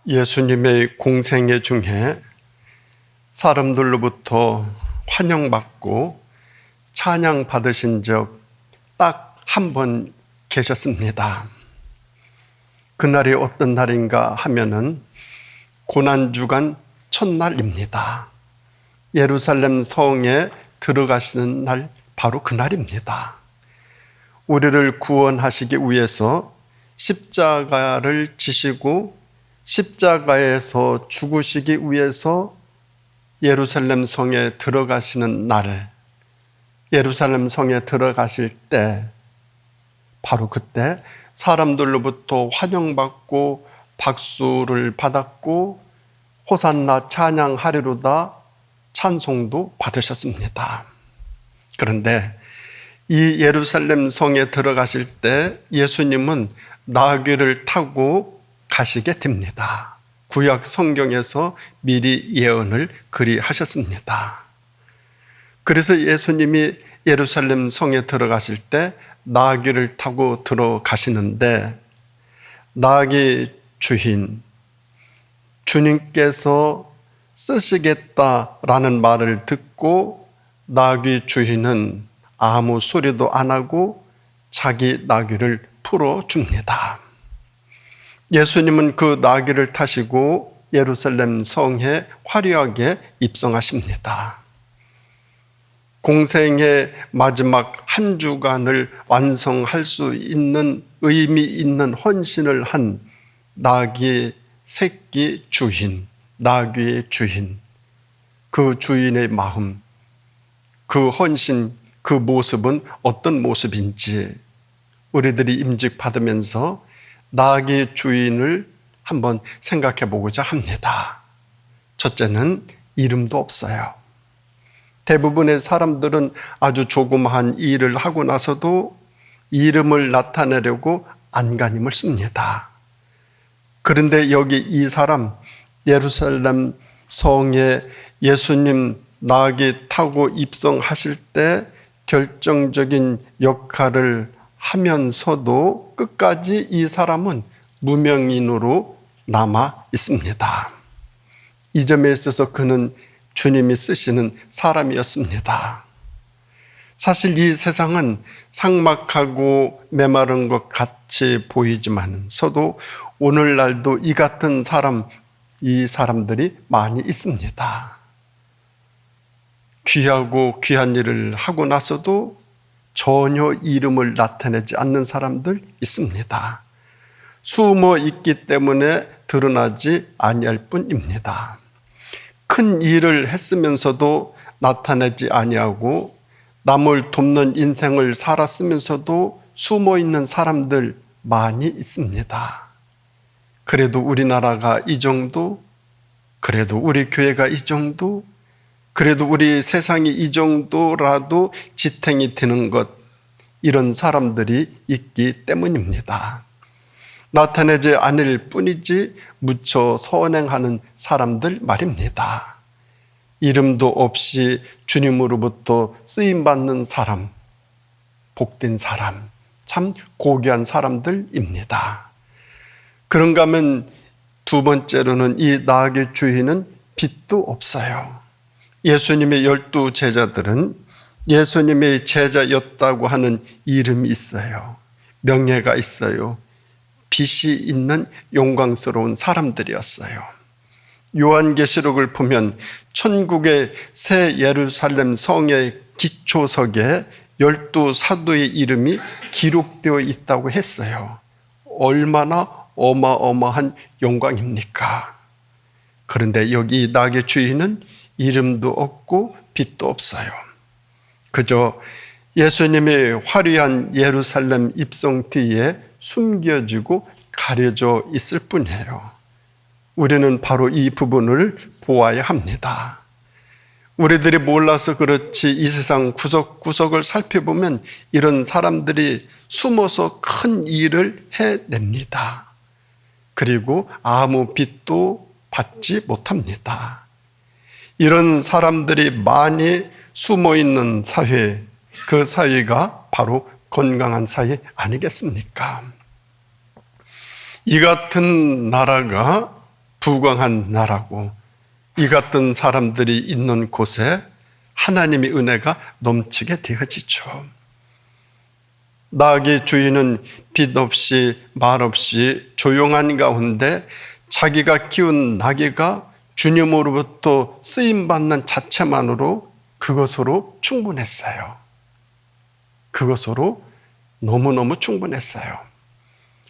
예수님의 공생애 중에 사람들로부터 환영받고 찬양받으신 적 딱 한 번 계셨습니다. 그날이 어떤 날인가 하면은 고난주간 첫날입니다. 예루살렘 성에 들어가시는 날 바로 그날입니다. 우리를 구원하시기 위해서 십자가를 지시고 십자가에서 죽으시기 위해서 예루살렘 성에 들어가시는 날, 예루살렘 성에 들어가실 때 바로 그때 사람들로부터 환영받고 박수를 받았고 호산나 찬양하리로다 찬송도 받으셨습니다. 그런데 이 예루살렘 성에 들어가실 때 예수님은 나귀를 타고 가시게 됩니다. 구약 성경에서 미리 예언을 그리 하셨습니다. 그래서 예수님이 예루살렘 성에 들어가실 때 나귀를 타고 들어가시는데 나귀 주인, 주님께서 쓰시겠다라는 말을 듣고 나귀 주인은 아무 소리도 안 하고 자기 나귀를 풀어줍니다. 예수님은 그 나귀를 타시고 예루살렘 성에 화려하게 입성하십니다. 공생의 마지막 한 주간을 완성할 수 있는 의미 있는 헌신을 한 나귀 새끼 주인, 나귀의 주인, 그 주인의 마음, 그 헌신, 그 모습은 어떤 모습인지 우리들이 임직받으면서 나귀 주인을 한번 생각해 보고자 합니다. 첫째는 이름도 없어요. 대부분의 사람들은 아주 조그마한 일을 하고 나서도 이름을 나타내려고 안간힘을 씁니다. 그런데 여기 이 사람 예루살렘 성에 예수님 나귀 타고 입성하실 때 결정적인 역할을 하면서도 끝까지 이 사람은 무명인으로 남아 있습니다. 이 점에 있어서 그는 주님이 쓰시는 사람이었습니다. 사실 이 세상은 삭막하고 메마른 것 같이 보이지만서도 오늘날도 이 같은 사람, 이 사람들이 많이 있습니다. 귀하고 귀한 일을 하고 나서도 전혀 이름을 나타내지 않는 사람들 있습니다. 숨어 있기 때문에 드러나지 아니할 뿐입니다. 큰 일을 했으면서도 나타내지 아니하고 남을 돕는 인생을 살았으면서도 숨어 있는 사람들 많이 있습니다. 그래도 우리나라가 이 정도, 그래도 우리 교회가 이 정도, 그래도 우리 세상이 이 정도라도 지탱이 되는 것, 이런 사람들이 있기 때문입니다. 나타내지 않을 뿐이지 무쳐 선행하는 사람들 말입니다. 이름도 없이 주님으로부터 쓰임받는 사람, 복된 사람, 참 고귀한 사람들입니다. 그런가 하면 두 번째로는 이 나귀 주인은 빚도 없어요. 예수님의 12 제자들은 예수님의 제자였다고 하는 이름이 있어요. 명예가 있어요. 빛이 있는 영광스러운 사람들이었어요. 요한계시록을 보면 천국의 새 예루살렘 성의 기초석에 12 사도의 이름이 기록되어 있다고 했어요. 얼마나 어마어마한 영광입니까? 그런데 여기 나귀 주인은 이름도 없고 빛도 없어요. 그저 예수님의 화려한 예루살렘 입성 뒤에 숨겨지고 가려져 있을 뿐이에요. 우리는 바로 이 부분을 보아야 합니다. 우리들이 몰라서 그렇지 이 세상 구석구석을 살펴보면 이런 사람들이 숨어서 큰 일을 해냅니다. 그리고 아무 빚도 받지 못합니다. 이런 사람들이 많이 숨어 있는 사회, 그 사회가 바로 건강한 사회 아니겠습니까? 이 같은 나라가 부강한 나라고 이 같은 사람들이 있는 곳에 하나님의 은혜가 넘치게 되어지죠. 나귀 주인은 빛 없이 말 없이 조용한 가운데 자기가 키운 나귀가 주님으로부터 쓰임받는 자체만으로 그것으로 충분했어요. 그것으로 너무너무 충분했어요.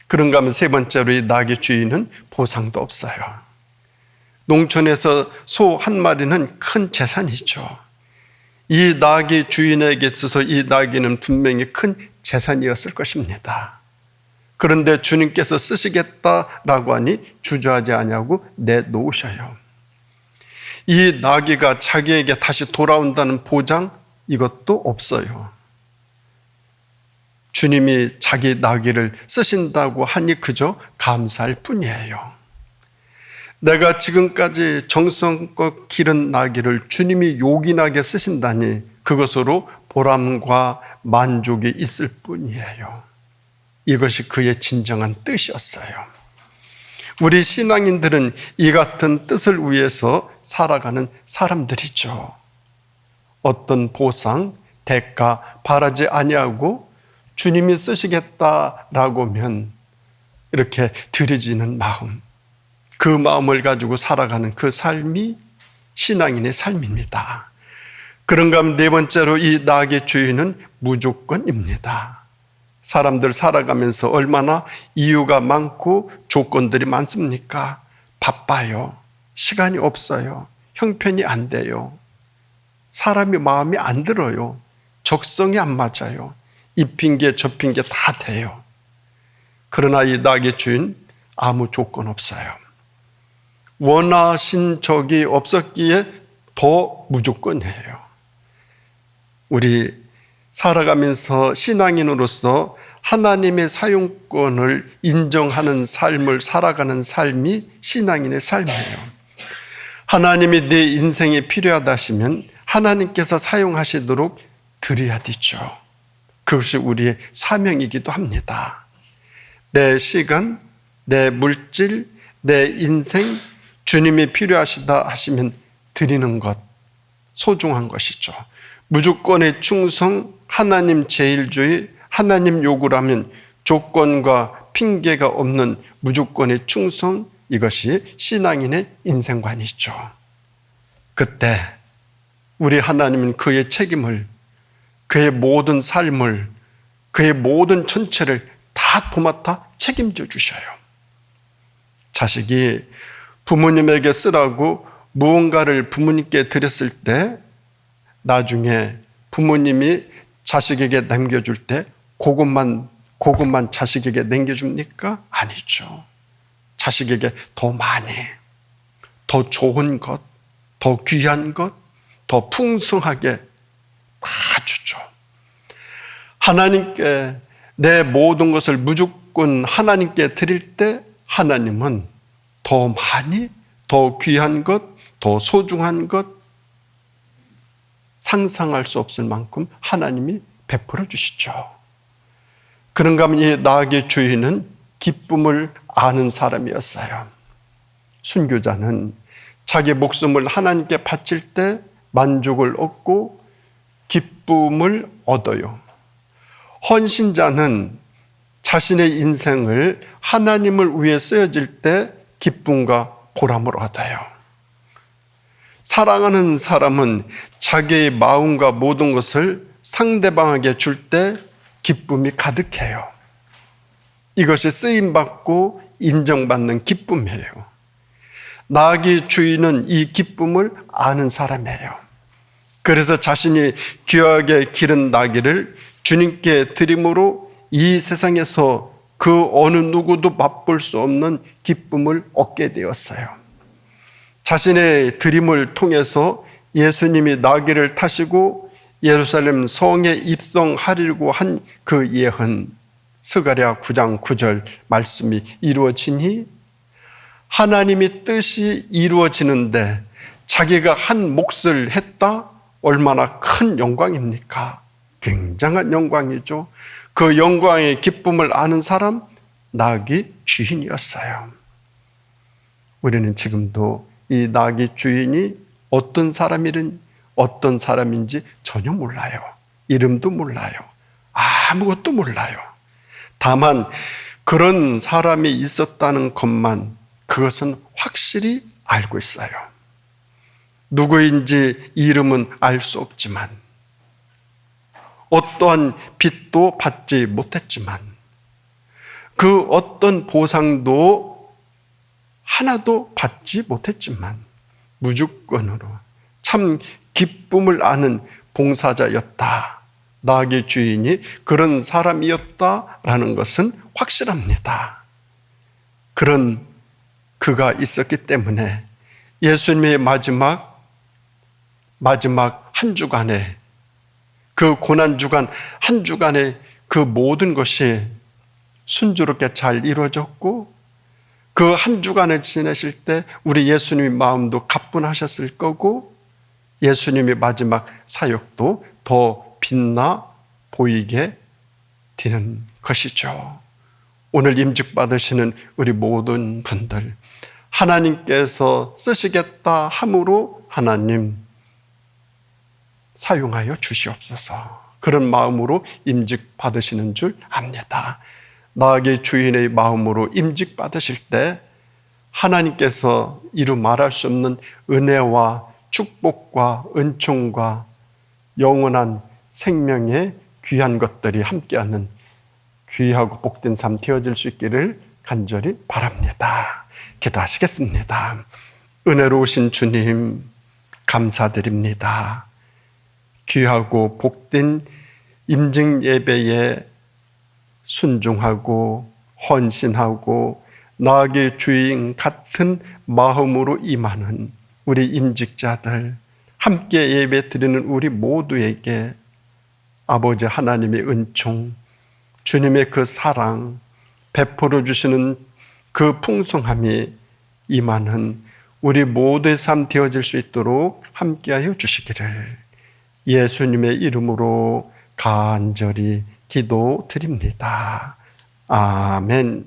그런가 하면 세 번째로 이 나귀 주인은 보상도 없어요. 농촌에서 소 한 마리는 큰 재산이죠. 이 나귀 주인에게 있어서 이 나귀는 분명히 큰 재산이었을 것입니다. 그런데 주님께서 쓰시겠다라고 하니 주저하지 아니하고 내놓으셔요. 이 나귀가 자기에게 다시 돌아온다는 보장 이것도 없어요. 주님이 자기 나귀를 쓰신다고 하니 그저 감사할 뿐이에요. 내가 지금까지 정성껏 기른 나귀를 주님이 요긴하게 쓰신다니 그것으로 보람과 만족이 있을 뿐이에요. 이것이 그의 진정한 뜻이었어요. 우리 신앙인들은 이 같은 뜻을 위해서 살아가는 사람들이죠. 어떤 보상, 대가 바라지 아니하고 주님이 쓰시겠다라고 하면 이렇게 드려지는 마음, 그 마음을 가지고 살아가는 그 삶이 신앙인의 삶입니다. 그런가 하면 네 번째로 이 나귀 주인은 무조건입니다. 사람들 살아가면서 얼마나 이유가 많고 조건들이 많습니까? 바빠요. 시간이 없어요. 형편이 안 돼요. 사람이 마음이 안 들어요. 적성이 안 맞아요. 이 핑계 저 핑계 다 돼요. 그러나 이 나귀 주인 아무 조건 없어요. 원하신 적이 없었기에 더 무조건이에요. 우리 살아가면서 신앙인으로서 하나님의 사용권을 인정하는 삶을 살아가는 삶이 신앙인의 삶이에요. 하나님이 내 인생에 필요하다 하시면 하나님께서 사용하시도록 드려야 되죠. 그것이 우리의 사명이기도 합니다. 내 시간, 내 물질, 내 인생, 주님이 필요하시다 하시면 드리는 것, 소중한 것이죠. 무조건의 충성, 하나님 제일주의, 하나님 요구라면 조건과 핑계가 없는 무조건의 충성, 이것이 신앙인의 인생관이죠. 그때 우리 하나님은 그의 책임을, 그의 모든 삶을, 그의 모든 전체를 다 도맡아 책임져 주셔요. 자식이 부모님에게 쓰라고 무언가를 부모님께 드렸을 때 나중에 부모님이 자식에게 남겨줄 때 그것만 자식에게 남겨줍니까? 아니죠. 자식에게 더 많이, 더 좋은 것, 더 귀한 것, 더 풍성하게 다 주죠. 하나님께 내 모든 것을 무조건 하나님께 드릴 때 하나님은 더 많이, 더 귀한 것, 더 소중한 것, 상상할 수 없을 만큼 하나님이 베풀어 주시죠. 그런가 하면 이 나귀 주인은 기쁨을 아는 사람이었어요. 순교자는 자기 목숨을 하나님께 바칠 때 만족을 얻고 기쁨을 얻어요. 헌신자는 자신의 인생을 하나님을 위해 쓰여질 때 기쁨과 보람을 얻어요. 사랑하는 사람은 자기의 마음과 모든 것을 상대방에게 줄 때 기쁨이 가득해요. 이것이 쓰임받고 인정받는 기쁨이에요. 나귀 주인은 이 기쁨을 아는 사람이에요. 그래서 자신이 귀하게 기른 나귀를 주님께 드림으로 이 세상에서 그 어느 누구도 맛볼 수 없는 기쁨을 얻게 되었어요. 자신의 드림을 통해서 예수님이 나귀를 타시고 예루살렘 성에 입성하려고 한 그 예언, 스가랴 9장 9절 말씀이 이루어지니 하나님의 뜻이 이루어지는데 자기가 한 몫을 했다? 얼마나 큰 영광입니까? 굉장한 영광이죠. 그 영광의 기쁨을 아는 사람, 나귀 주인이었어요. 우리는 지금도 이 나귀 주인이 어떤 사람인지 전혀 몰라요. 이름도 몰라요. 아무것도 몰라요. 다만 그런 사람이 있었다는 것만, 그것은 확실히 알고 있어요. 누구인지 이름은 알 수 없지만, 어떠한 빚도 받지 못했지만, 그 어떤 보상도 하나도 받지 못했지만 무주권으로 참 기쁨을 아는 봉사자였다. 나귀 주인이 그런 사람이었다라는 것은 확실합니다. 그런 그가 있었기 때문에 예수님의 마지막 한 주간에, 그 고난주간 한 주간에 그 모든 것이 순조롭게 잘 이루어졌고, 그 한 주간을 지내실 때 우리 예수님의 마음도 가뿐하셨을 거고, 예수님의 마지막 사역도 더 빛나 보이게 되는 것이죠. 오늘 임직받으시는 우리 모든 분들, 하나님께서 쓰시겠다 함으로 하나님 사용하여 주시옵소서. 그런 마음으로 임직받으시는 줄 압니다. 나귀 주인의 마음으로 임직받으실 때 하나님께서 이루 말할 수 없는 은혜와 축복과 은총과 영원한 생명의 귀한 것들이 함께하는 귀하고 복된 삶 되어질 수 있기를 간절히 바랍니다. 기도하시겠습니다. 은혜로우신 주님, 감사드립니다. 귀하고 복된 임직 예배에 순종하고 헌신하고 나귀 주인 같은 마음으로 임하는 우리 임직자들, 함께 예배 드리는 우리 모두에게 아버지 하나님의 은총, 주님의 그 사랑, 베풀어 주시는 그 풍성함이 임하는 우리 모두의 삶 되어질 수 있도록 함께하여 주시기를 예수님의 이름으로 간절히 기도드립니다. 아멘.